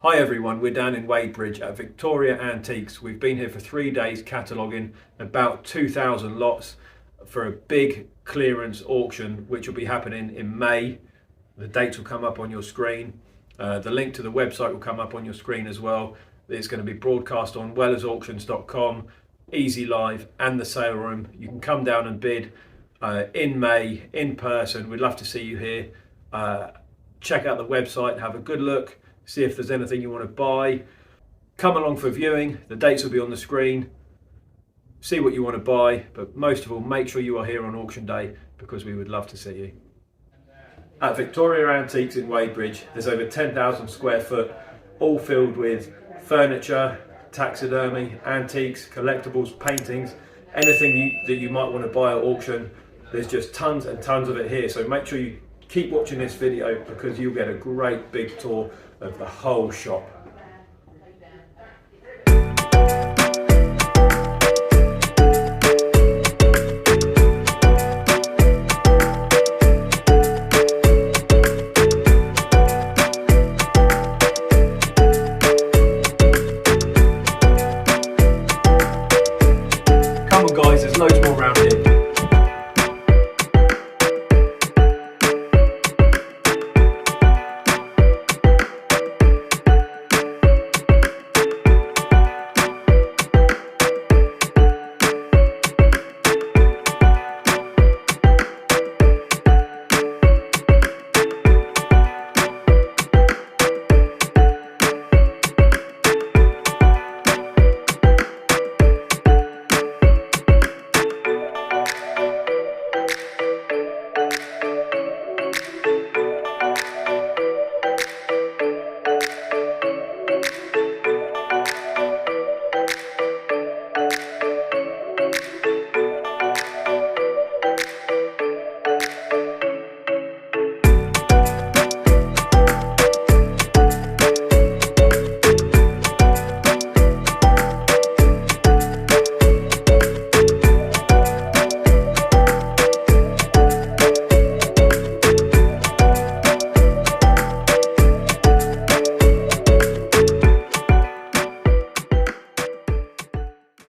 Hi everyone, we're down in Wadebridge at Victoria Antiques. We've been here for 3 days cataloguing about 2,000 lots for a big clearance auction which will be happening in May. The dates will come up on your screen. The link to the website will come up on your screen as well. It's going to be broadcast on Auctions.com, EasyLive and The-Saleroom. You can come down and bid in May in person. We'd love to see you here. Check out the website, have a good look. See if there's anything you want to buy. Come along for viewing. The dates will be on the screen. See what you want to buy, but most of all, make sure you are here on auction day because we would love to see you. At Victoria Antiques in Wadebridge, there's over 10,000 square foot, all filled with furniture, taxidermy, antiques, collectibles, paintings, anything that you might want to buy at auction. There's just tons and tons of it here, so make sure you keep watching this video because you'll get a great big tour of the whole shop.